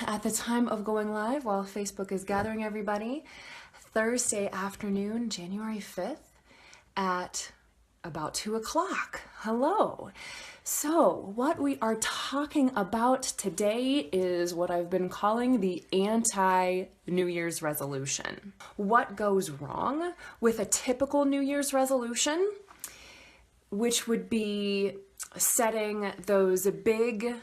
at the time of going live, while Facebook is gathering everybody, Thursday afternoon, January 5th at about 2 o'clock. Hello. So what we are talking about today is what I've been calling the anti-New Year's resolution. What goes wrong with a typical New Year's resolution, which would be setting those big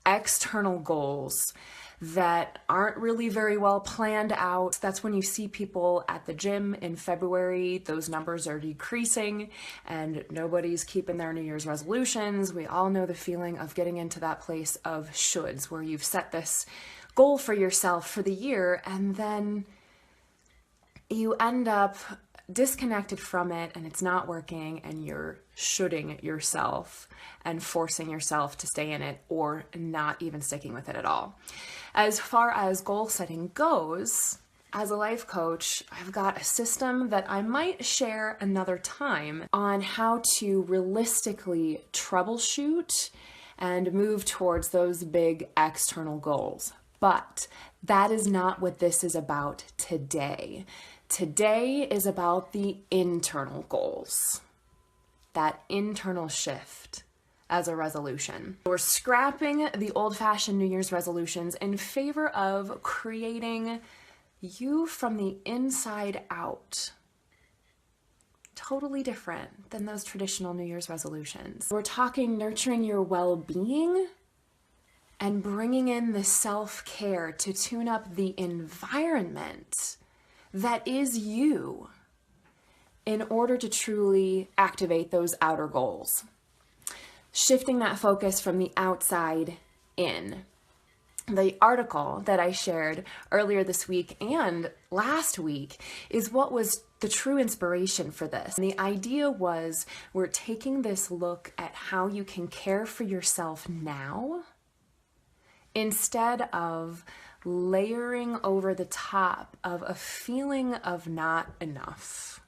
external goals that aren't really very well planned out. That's when you see people at the gym in February, those numbers are decreasing and nobody's keeping their New Year's resolutions. We all know the feeling of getting into that place of shoulds, where you've set this goal for yourself for the year and then you end up disconnected from it and it's not working and you're shoulding yourself and forcing yourself to stay in it or not even sticking with it at all. As far as goal setting goes, as a life coach, I've got a system that I might share another time on how to realistically troubleshoot and move towards those big external goals. But that is not what this is about today. Today is about the internal goals, that internal shift as a resolution. We're scrapping the old-fashioned New Year's resolutions in favor of creating you from the inside out. Totally different than those traditional New Year's resolutions. We're talking nurturing your well-being and bringing in the self-care to tune up the environment that is you in order to truly activate those outer goals. Shifting that focus from the outside in. The article that I shared earlier this week and last week is what was the true inspiration for this. And the idea was we're taking this look at how you can care for yourself now instead of layering over the top of a feeling of not enough.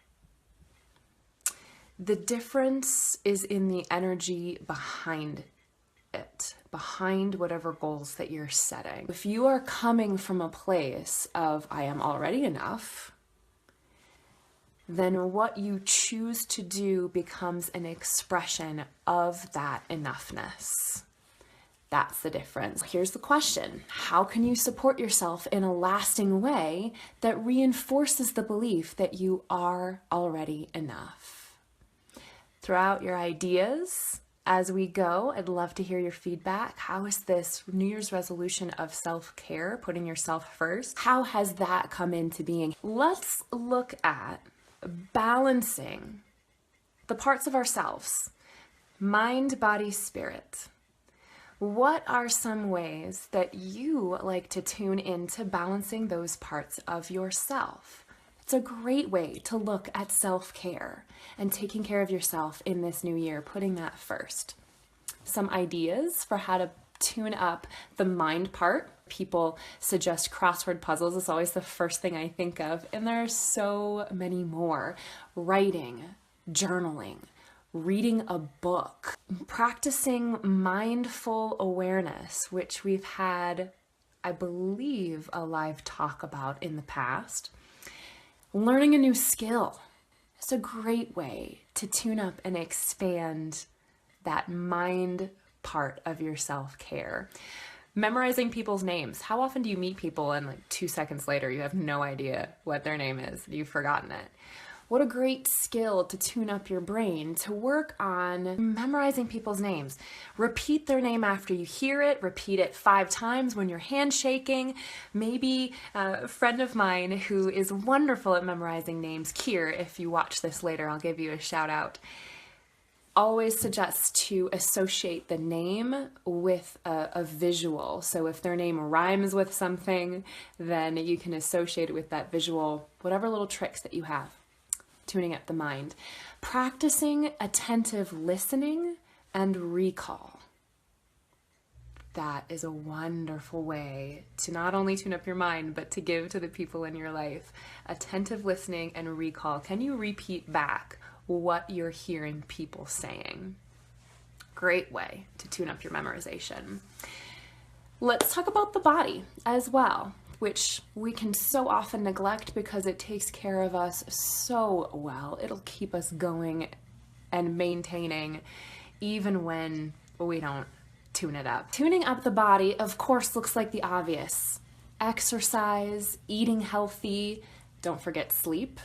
The difference is in the energy behind it, behind whatever goals that you're setting. If you are coming from a place of, I am already enough, then what you choose to do becomes an expression of that enoughness. That's the difference. Here's the question. How can you support yourself in a lasting way that reinforces the belief that you are already enough? Throw out your ideas as we go. I'd love to hear your feedback. How is this New Year's resolution of self-care, putting yourself first? How has that come into being? Let's look at balancing the parts of ourselves, mind, body, spirit. What are some ways that you like to tune into balancing those parts of yourself? It's a great way to look at self-care and taking care of yourself in this new year, putting that first. Some ideas for how to tune up the mind part. People suggest crossword puzzles. It's always the first thing I think of, and there are so many more. Writing, journaling, reading a book, practicing mindful awareness, which we've had, I believe, a live talk about in the past. Learning a new skill. It's a great way to tune up and expand that mind part of your self-care. Memorizing people's names. How often do you meet people and 2 seconds later you have no idea what their name is? You've forgotten it. What a great skill to tune up your brain, to work on memorizing people's names. Repeat their name after you hear it. Repeat it 5 times when you're handshaking. Maybe a friend of mine who is wonderful at memorizing names, Kier, if you watch this later, I'll give you a shout out, always suggests to associate the name with a visual. So if their name rhymes with something, then you can associate it with that visual, whatever little tricks that you have. Tuning up the mind. Practicing attentive listening and recall. That is a wonderful way to not only tune up your mind, but to give to the people in your life. Attentive listening and recall. Can you repeat back what you're hearing people saying? Great way to tune up your memorization. Let's talk about the body as well, which we can so often neglect because it takes care of us so well. It'll keep us going and maintaining even when we don't tune it up. Tuning up the body, of course, looks like the obvious. Exercise, eating healthy, don't forget sleep.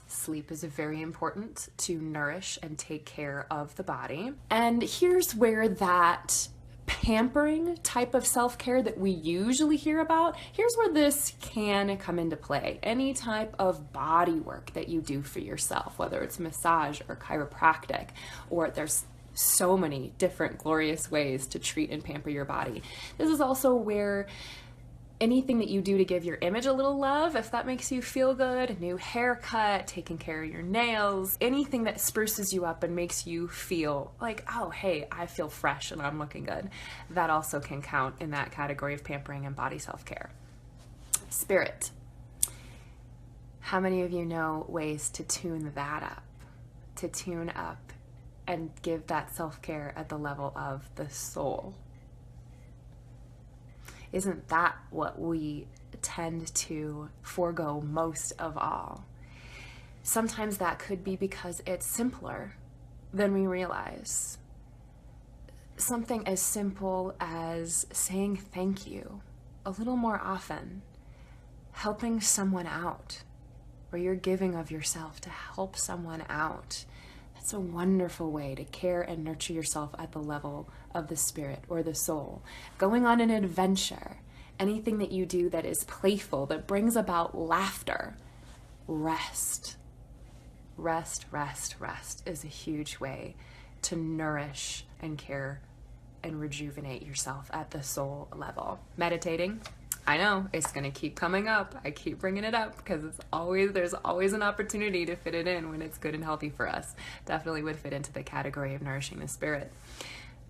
Sleep is very important to nourish and take care of the body. And here's where that pampering type of self-care that we usually hear about, here's where this can come into play. Any type of body work that you do for yourself, whether it's massage or chiropractic, or there's so many different glorious ways to treat and pamper your body. This is also where anything that you do to give your image a little love, if that makes you feel good, a new haircut, taking care of your nails, anything that spruces you up and makes you feel like, oh, hey, I feel fresh and I'm looking good, that also can count in that category of pampering and body self-care. Spirit. How many of you know ways to tune that up, to tune up and give that self-care at the level of the soul? Isn't that what we tend to forego most of all? Sometimes that could be because it's simpler than we realize. Something as simple as saying thank you a little more often, helping someone out, where you're giving of yourself to help someone out. That's a wonderful way to care and nurture yourself at the level of the spirit or the soul. Going on an adventure, anything that you do that is playful, that brings about laughter. Rest. Rest, rest, rest is a huge way to nourish and care and rejuvenate yourself at the soul level. Meditating. I know it's going to keep coming up. I keep bringing it up because there's always an opportunity to fit it in when it's good and healthy for us. Definitely would fit into the category of nourishing the spirit.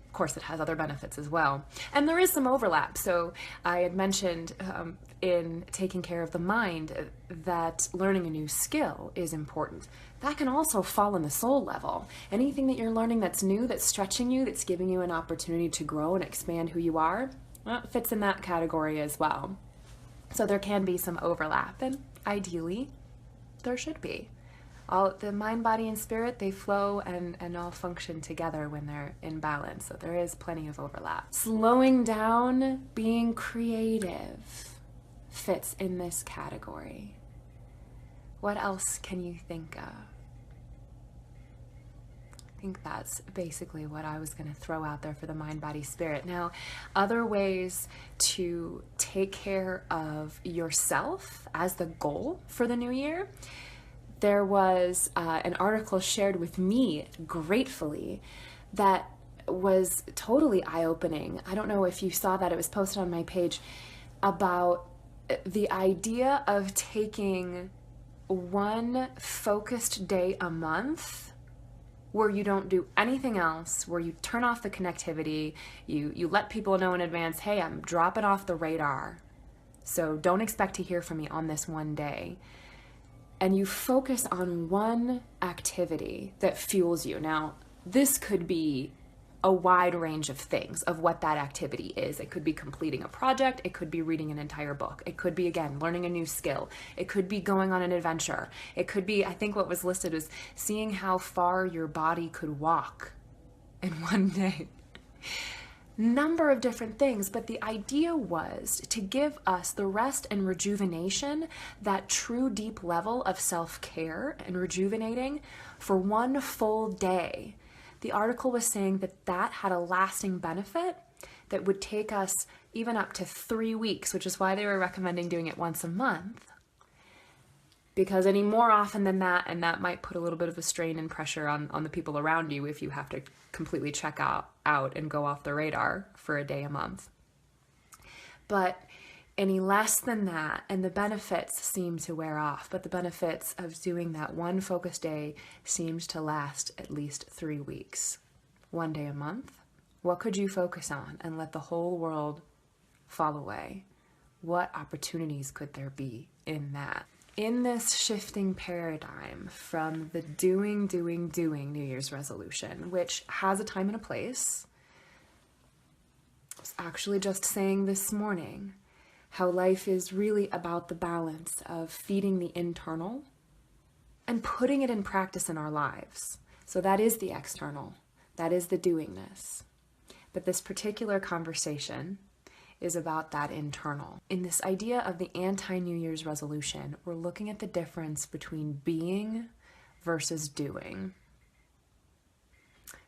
Of course, it has other benefits as well. And there is some overlap. So I had mentioned in taking care of the mind that learning a new skill is important. That can also fall on the soul level. Anything that you're learning that's new, that's stretching you, that's giving you an opportunity to grow and expand who you are, well, it fits in that category as well. So there can be some overlap, and ideally, there should be. All the mind, body, and spirit, they flow and all function together when they're in balance. So there is plenty of overlap. Slowing down, being creative fits in this category. What else can you think of? I think that's basically what I was going to throw out there for the mind, body, spirit. Now, other ways to take care of yourself as the goal for the new year. There was an article shared with me gratefully that was totally eye-opening. I don't know if you saw that. It was posted on my page about the idea of taking one focused day a month where you don't do anything else, where you turn off the connectivity, you let people know in advance, hey, I'm dropping off the radar, so don't expect to hear from me on this one day. And you focus on one activity that fuels you. Now, this could be a wide range of things of what that activity is. It could be completing a project. It could be reading an entire book. It could be, again, learning a new skill. It could be going on an adventure. It could be, I think what was listed was seeing how far your body could walk in one day. Number of different things, but the idea was to give us the rest and rejuvenation, that true deep level of self-care and rejuvenating for one full day. The article was saying that that had a lasting benefit that would take us even up to 3 weeks, which is why they were recommending doing it once a month. Because any more often than that, and that might put a little bit of a strain and pressure on the people around you if you have to completely check out and go off the radar for a day a month. But any less than that, and the benefits seem to wear off, but the benefits of doing that one focused day seems to last at least 3 weeks. 1 day a month. What could you focus on and let the whole world fall away? What opportunities could there be in that? In this shifting paradigm from the doing New Year's resolution, which has a time and a place, was actually just saying this morning how life is really about the balance of feeding the internal and putting it in practice in our lives. So that is the external, that is the doingness. But this particular conversation is about that internal. In this idea of the anti-New Year's resolution, we're looking at the difference between being versus doing.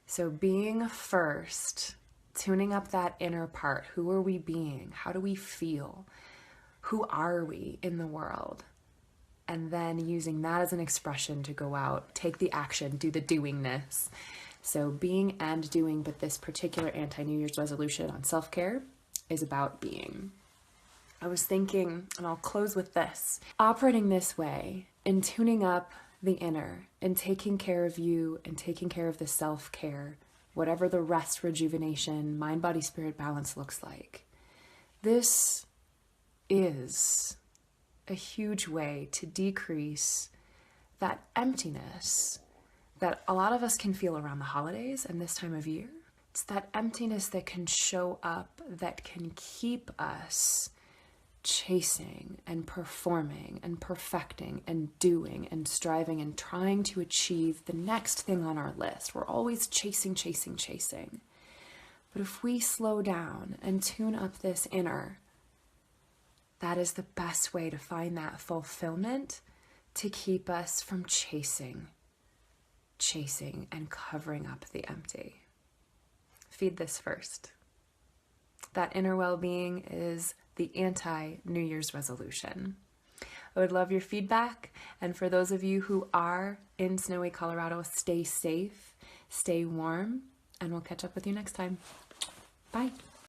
So being first, tuning up that inner part. Who are we being? How do we feel? Who are we in the world? And then using that as an expression to go out, take the action, do the doingness. So being and doing, but this particular anti-New Year's resolution on self-care is about being. I was thinking, and I'll close with this, operating this way and tuning up the inner and taking care of you and taking care of the self-care, whatever the rest, rejuvenation, mind, body, spirit balance looks like. This is a huge way to decrease that emptiness that a lot of us can feel around the holidays and this time of year. It's that emptiness that can show up, that can keep us chasing and performing and perfecting and doing and striving and trying to achieve the next thing on our list. We're always chasing. But if we slow down and tune up this inner, that is the best way to find that fulfillment, to keep us from chasing and covering up the empty. Feed this first. That inner well-being is the anti-New Year's resolution. I would love your feedback. And for those of you who are in snowy Colorado, stay safe, stay warm, and we'll catch up with you next time. Bye.